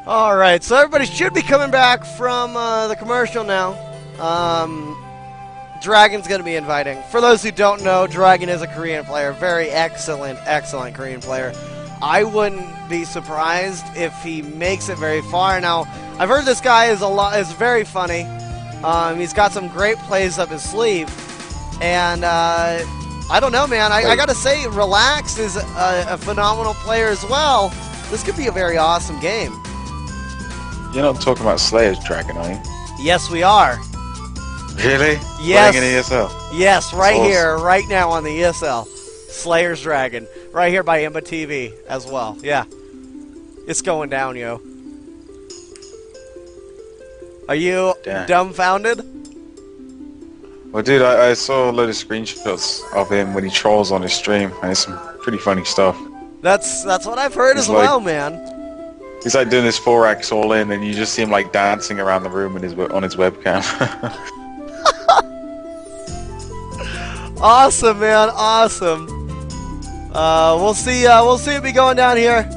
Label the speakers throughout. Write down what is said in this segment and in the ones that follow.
Speaker 1: All right, so everybody should be coming back from the commercial now. Dragon's going to be inviting. For those who don't know, Dragon is a Korean player. Very excellent Korean player. I wouldn't be surprised if he makes it very far. Now, I've heard this guy is very funny. He's got some great plays up his sleeve. And I don't know, man. I got to say, RelaX is a phenomenal player as well. This could be a very awesome game.
Speaker 2: You're not talking about Slayer's Dragon, are you?
Speaker 1: Yes, we are.
Speaker 2: Really?
Speaker 1: Yes.
Speaker 2: Playing in ESL?
Speaker 1: Yes, right here, right now on the ESL. Slayer's Dragon. Right here by Imba TV as well. Yeah. It's going down, yo. Are you dumbfounded?
Speaker 2: Well, dude, I saw a load of screenshots of him when he trolls on his stream, and it's some pretty funny stuff.
Speaker 1: That's what I've heard as well, man.
Speaker 2: He's like doing this 4X all in, and you just see him like dancing around the room on his webcam.
Speaker 1: Awesome, man, awesome. We'll see it be going down here.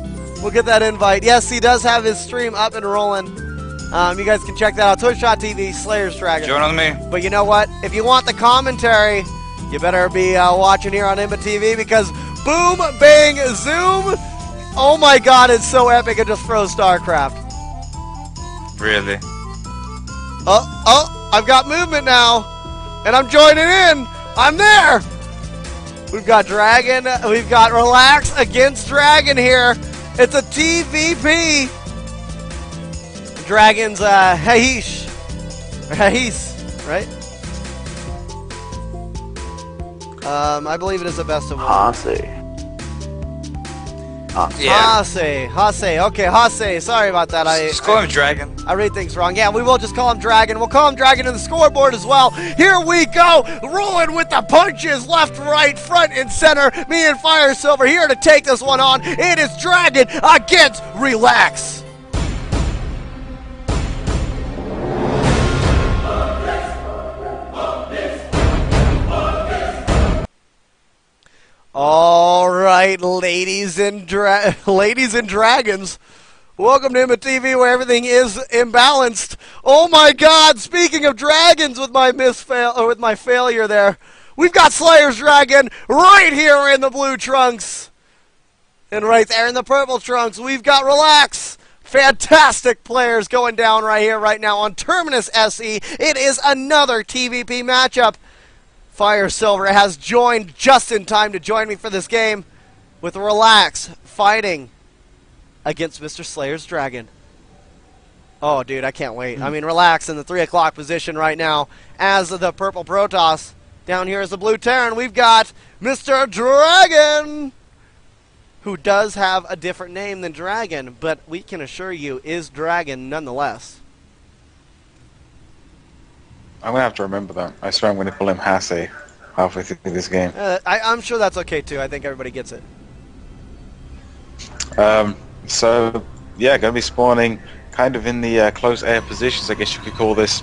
Speaker 1: We'll get that invite. Yes, he does have his stream up and rolling. You guys can check that out. Twitch.tv, Slayer's Dragon.
Speaker 3: Join on me.
Speaker 1: But you know what? If you want the commentary, you better be watching here on Imba TV because boom, bang, zoom. Oh my god, it's so epic, it just froze StarCraft.
Speaker 3: Really?
Speaker 1: Oh, I've got movement now. And I'm joining in. I'm there. We've got Dragon, we've got RelaX against Dragon here. It's a TVP. Dragon's Haish, right? I believe it is the best of one. Hase. Okay, Hase. Sorry about that.
Speaker 3: Just call him Dragon.
Speaker 1: I read things wrong. Yeah, we will just call him Dragon. We'll call him Dragon in the scoreboard as well. Here we go. Rolling with the punches. Left, right, front, and center. Me and Fire Silver here to take this one on. It is Dragon against RelaX. All right, ladies and dragons, welcome to Imba TV, where everything is imbalanced. Oh my God! Speaking of dragons, with my failure there, we've got Slayer's Dragon right here in the blue trunks, and right there in the purple trunks, we've got RelaX. Fantastic players going down right here, right now on Terminus SE. It is another TVP matchup. Fire Silver has joined just in time to join me for this game with RelaX fighting against Mr. Slayer's Dragon. Oh, dude, I can't wait. I mean, RelaX in the 3 o'clock position right now as the purple Protoss. Down here is the blue Terran. We've got Mr. Dragon, who does have a different name than Dragon, but we can assure you is Dragon nonetheless.
Speaker 2: I'm going to have to remember that. I swear I'm going to call him Hase halfway through this game.
Speaker 1: I'm sure that's okay, too. I think everybody gets it.
Speaker 2: So, yeah, going to be spawning kind of in the close air positions, I guess you could call this.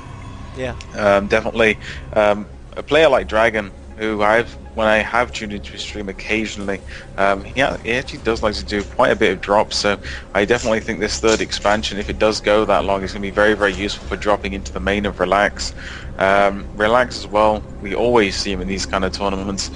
Speaker 1: Yeah.
Speaker 2: Definitely. A player like Dragon, who when I have tuned into his stream occasionally, he actually does like to do quite a bit of drops, so I definitely think this third expansion, if it does go that long, is going to be very, very useful for dropping into the main of RelaX. RelaX as well, we always see him in these kind of tournaments.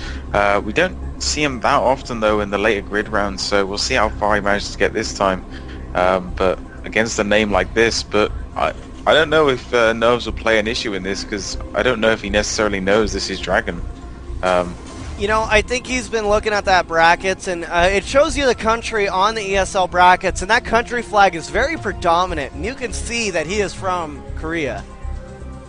Speaker 2: We don't see him that often, though, in the later grid rounds, so we'll see how far he manages to get this time. But against a name like this, but I don't know if nerves will play an issue in this, because I don't know if he necessarily knows this is Dragon.
Speaker 1: You know, I think he's been looking at that brackets, and it shows you the country on the ESL brackets, and that country flag is very predominant, and you can see that he is from Korea.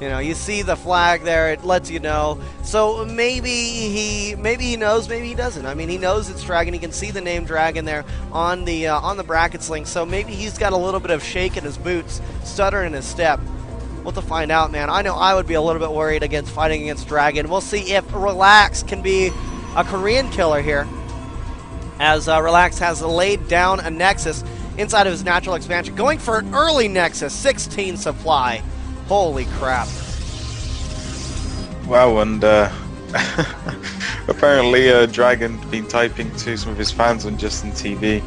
Speaker 1: You know, you see the flag there, it lets you know. So maybe he knows, maybe he doesn't. I mean, he knows it's Dragon. He can see the name Dragon there on the brackets link. So maybe he's got a little bit of shake in his boots, stutter in his step. We'll have to find out, man. I know I would be a little bit worried fighting against Dragon. We'll see if RelaX can be a Korean killer here, as RelaX has laid down a Nexus inside of his natural expansion, going for an early Nexus, 16 supply. Holy crap.
Speaker 2: Wow, and apparently Dragon been typing to some of his fans on Justin TV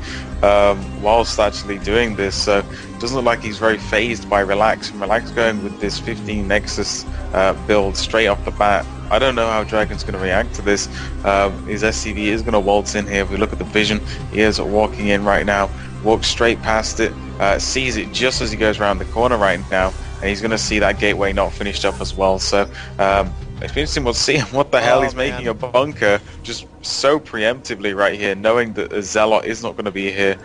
Speaker 2: whilst actually doing this, so it doesn't look like he's very phased by Relax. And Relax going with this 15 Nexus build straight off the bat. I don't know how Dragon's going to react to this. His SCV is going to waltz in here. If we look at the vision, he is walking in right now, walks straight past it, sees it just as he goes around the corner right now, and he's going to see that gateway not finished up as well. So it's interesting to see what the hell he's making a bunker just so preemptively right here, knowing that a Zealot is not going to be here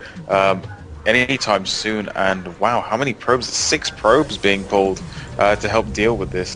Speaker 2: anytime soon. And wow, how many probes? 6 probes being pulled to help deal with this.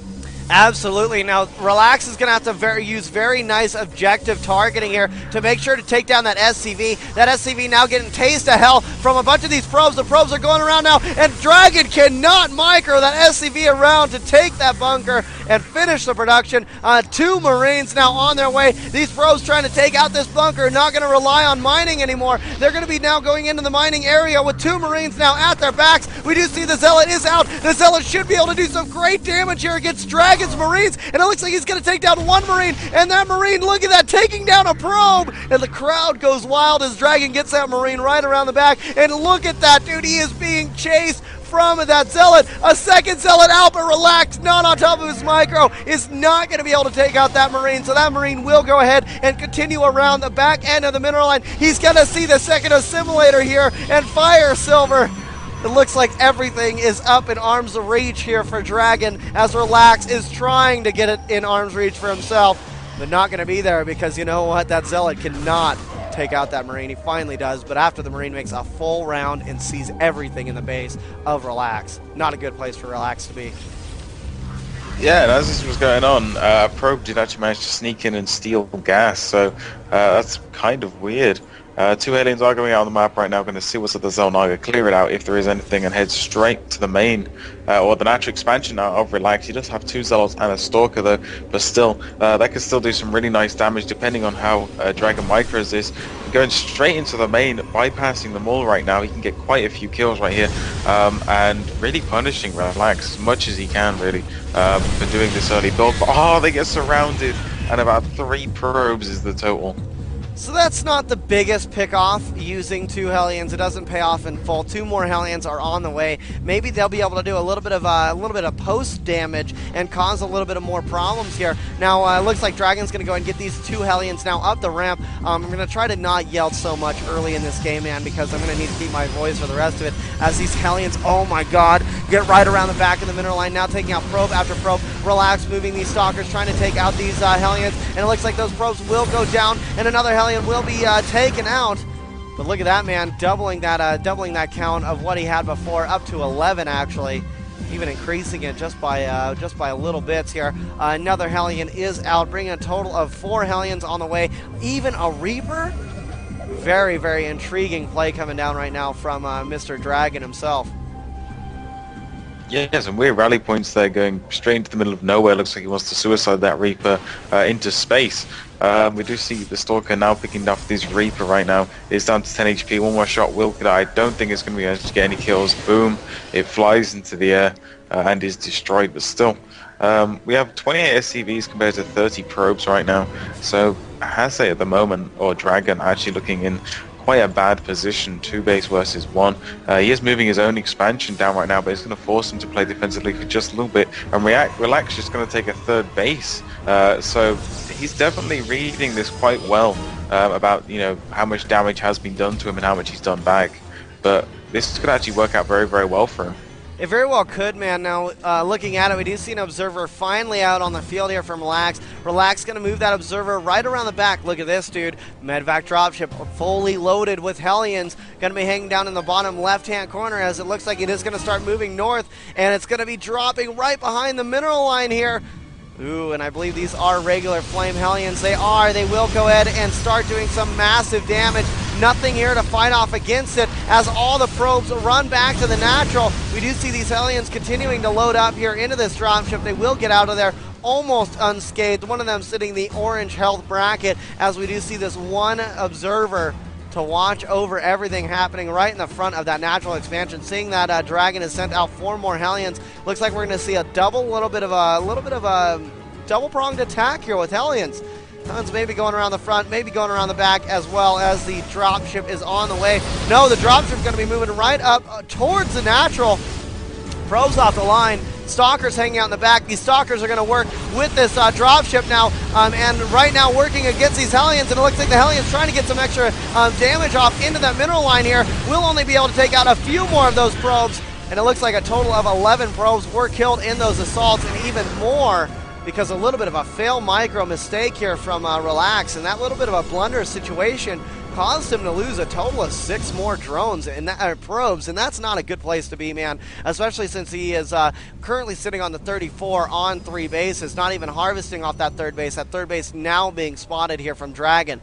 Speaker 1: Absolutely. Now, Relax is going to have to use very nice objective targeting here to make sure to take down that SCV. That SCV now getting taste of hell from a bunch of these probes. The probes are going around now, and Dragon cannot micro that SCV around to take that bunker and finish the production. 2 Marines now on their way. These probes trying to take out this bunker, not going to rely on mining anymore. They're going to be now going into the mining area with 2 Marines now at their backs. We do see the Zealot is out. The Zealot should be able to do some great damage here against Dragon's Marines, and it looks like he's going to take down 1 Marine, and that Marine, look at that, taking down a probe, and the crowd goes wild as Dragon gets that Marine right around the back, and look at that, dude, he is being chased from that Zealot. A second Zealot out, but Relax, not on top of his micro, is not going to be able to take out that Marine, so that Marine will go ahead and continue around the back end of the mineral line. He's going to see the second assimilator here and fire Silver. It looks like everything is up in arm's reach here for Dragon, as Relax is trying to get it in arm's reach for himself, but not going to be there because you know what? That Zealot cannot take out that Marine. He finally does, but after the Marine makes a full round and sees everything in the base of Relax. Not a good place for Relax to be.
Speaker 2: Yeah, and as this was going on, Probe did actually manage to sneak in and steal gas, so that's kind of weird. 2 aliens are going out on the map right now, going to see what's at the zone, either clear it out if there is anything and head straight to the main or the natural expansion now of Relax. He does have 2 Zealots and a Stalker though, but still, that could still do some really nice damage depending on how Dragon micros this. Going straight into the main, bypassing them all right now, he can get quite a few kills right here, and really punishing Relax as much as he can really for doing this early build. But oh, they get surrounded, and about 3 probes is the total.
Speaker 1: So that's not the biggest pick-off using 2 Hellions. It doesn't pay off in full. 2 more Hellions are on the way. Maybe they'll be able to do a little bit of post damage and cause a little bit of more problems here. Now it looks like Dragon's going to go and get these 2 Hellions now up the ramp. I'm going to try to not yell so much early in this game, man, because I'm going to need to keep my voice for the rest of it. As these Hellions, oh my God, get right around the back of the mineral line now, taking out probe after probe. Relax, moving these Stalkers, trying to take out these Hellions, and it looks like those probes will go down, and another Hellion will be taken out. But look at that, man, doubling that count of what he had before, up to 11 actually, even increasing it just by little bits here. Another Hellion is out, bringing a total of 4 Hellions on the way, even a Reaper. Very, very intriguing play coming down right now from Mr. Dragon himself.
Speaker 2: Yeah, some weird rally points there, going straight into the middle of nowhere. Looks like he wants to suicide that Reaper into space. We do see the Stalker now picking off this Reaper right now. It's down to 10 HP. One more shot will kill it. I don't think it's going to be able to get any kills. Boom. It flies into the air and is destroyed, but still. We have 28 SCVs compared to 30 probes right now. So Hase at the moment, or Dragon, actually looking in quite a bad position, 2 base versus 1. He is moving his own expansion down right now, but it's going to force him to play defensively for just a little bit, and Relax just going to take a 3rd base. So he's definitely reading this quite well about, you know, how much damage has been done to him and how much he's done back. But this could actually work out very, very well for him.
Speaker 1: It very well could, man. Now, looking at it, we do see an Observer finally out on the field here from Relax. Relax going to move that Observer right around the back. Look at this, dude. Medvac dropship fully loaded with Hellions. Going to be hanging down in the bottom left-hand corner as it looks like it is going to start moving north, and it's going to be dropping right behind the mineral line here. Ooh, and I believe these are regular Flame Hellions. They are. They will go ahead and start doing some massive damage. Nothing here to fight off against it as all the probes run back to the natural. We do see these Hellions continuing to load up here into this dropship. They will get out of there almost unscathed. One of them sitting in the orange health bracket, as we do see this one Observer to watch over everything happening right in the front of that natural expansion. Seeing that Dragon has sent out 4 more Hellions, looks like we're going to see a little bit of a double-pronged attack here with Hellions. Tons maybe going around the front, maybe going around the back, as well as the dropship is on the way. No, the dropship is going to be moving right up towards the natural. Probes off the line. Stalkers hanging out in the back. These Stalkers are going to work with this dropship now, and right now working against these Hellions, and it looks like the Hellions trying to get some extra damage off into that mineral line here. We'll only be able to take out a few more of those probes, and it looks like a total of 11 probes were killed in those assaults, and even more because a little bit of a fail micro mistake here from RelaX, and that little bit of a blunder situation caused him to lose a total of 6 more drones and probes, and that's not a good place to be, man, especially since he is currently sitting on the 34 on 3 bases, not even harvesting off that third base. That third base now being spotted here from Dragon.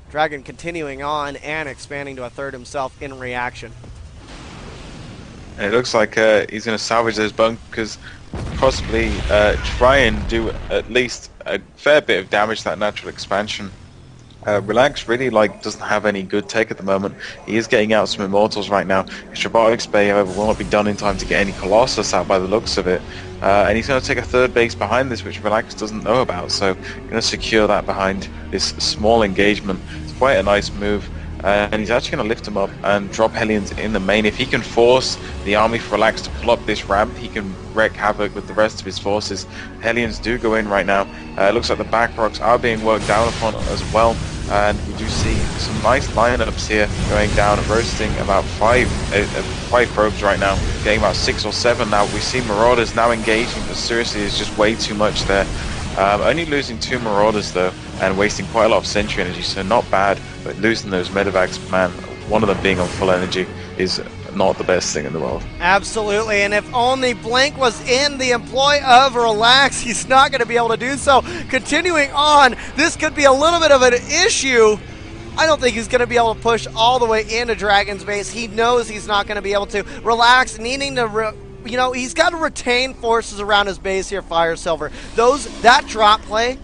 Speaker 1: Dragon continuing on and expanding to a third himself in reaction.
Speaker 2: And it looks like he's going to salvage those bunkers, possibly try and do at least a fair bit of damage to that natural expansion. RelaX really doesn't have any good tech at the moment. He is getting out some Immortals right now. His Robotics Bay, however, will not be done in time to get any Colossus out by the looks of it. And he's going to take a third base behind this, which RelaX doesn't know about. So going to secure that behind this small engagement. It's quite a nice move. And he's actually going to lift him up and drop Hellions in the main. If he can force the army for RelaX to pull up this ramp, he can wreak havoc with the rest of his forces. Hellions do go in right now. It looks like the back rocks are being worked down upon as well. And we do see some nice lineups here going down, roasting about five probes right now, getting about 6 or 7 now. We see Marauders now engaging, but seriously, it's just way too much there. Only losing 2 Marauders though, and wasting quite a lot of sentry energy, so not bad, but losing those medevacs, man, one of them being on full energy is not the best thing in the world.
Speaker 1: Absolutely, and if only Blink was in the employ of RelaX, he's not going to be able to do so. Continuing on, this could be a little bit of an issue. I don't think he's going to be able to push all the way into Dragon's base. He knows he's not going to be able to. RelaX needing to, he's got to retain forces around his base here, Fire Silver. That drop play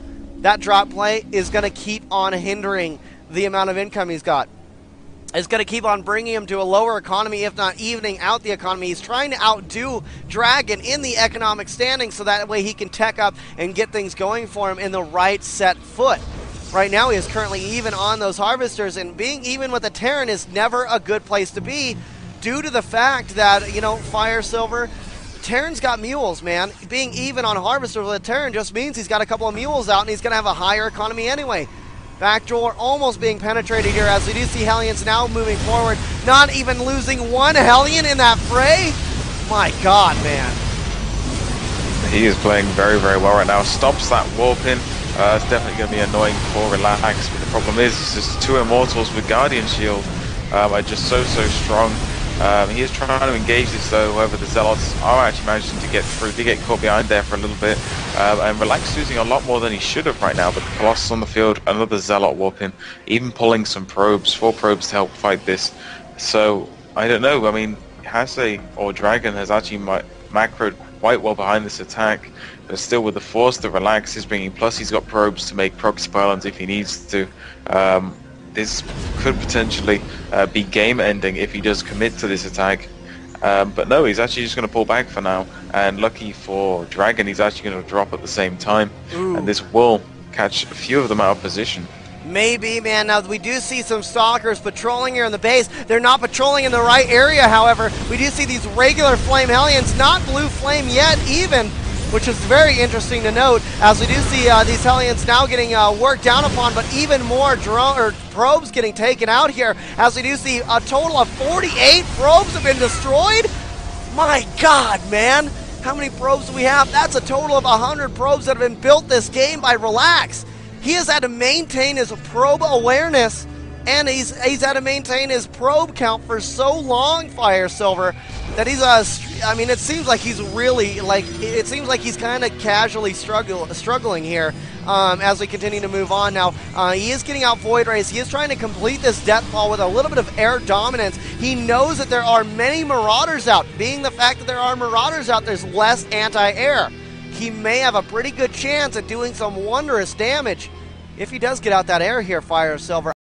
Speaker 1: is going to keep on hindering the amount of income he's got. It's going to keep on bringing him to a lower economy, if not evening out the economy. He's trying to outdo Dragon in the economic standing so that way he can tech up and get things going for him in the right set foot. Right now he is currently even on those harvesters, and being even with a Terran is never a good place to be due to the fact that, Fire Silver, Terran's got mules, man. Being even on harvesters with a Terran just means he's got a couple of mules out and he's going to have a higher economy anyway. Backdoor almost being penetrated here as we do see Hellions now moving forward. Not even losing 1 Hellion in that fray. My God, man.
Speaker 2: He is playing very, very well right now. Stops that warp in. It's definitely going to be annoying for RelaX. But the problem is just 2 Immortals with Guardian Shield are just so strong. He is trying to engage this though, however the Zealots are actually managing to get through. They get caught behind there for a little bit, and RelaX losing a lot more than he should have right now, but the Colossus on the field, another Zealot warping, even pulling some probes, 4 probes to help fight this. So, I don't know, I mean, Dragon has actually macroed quite well behind this attack, but still with the force that RelaX is bringing, plus he's got probes to make proxy pylons if he needs to. This could potentially be game-ending if he does commit to this attack. But no, he's actually just going to pull back for now. And lucky for Dragon, he's actually going to drop at the same time. Ooh. And this will catch a few of them out of position.
Speaker 1: Maybe, man. Now, we do see some Stalkers patrolling here in the base. They're not patrolling in the right area, however. We do see these regular Flame Hellions, not Blue Flame yet even, which is very interesting to note, as we do see these Hellions now getting worked down upon, but even more probes getting taken out here, as we do see a total of 48 probes have been destroyed. My God, man. How many probes do we have? That's a total of 100 probes that have been built this game by RelaX. He has had to maintain his probe awareness, and he's had to maintain his probe count for so long, Fire Silver, that he's it seems like he's really, it seems like he's kind of casually struggling here as we continue to move on. Now, he is getting out Void Rays. He is trying to complete this Deathfall with a little bit of air dominance. He knows that there are many Marauders out. Being the fact that there are Marauders out, there's less anti-air. He may have a pretty good chance at doing some wondrous damage if he does get out that air here, Fire Silver.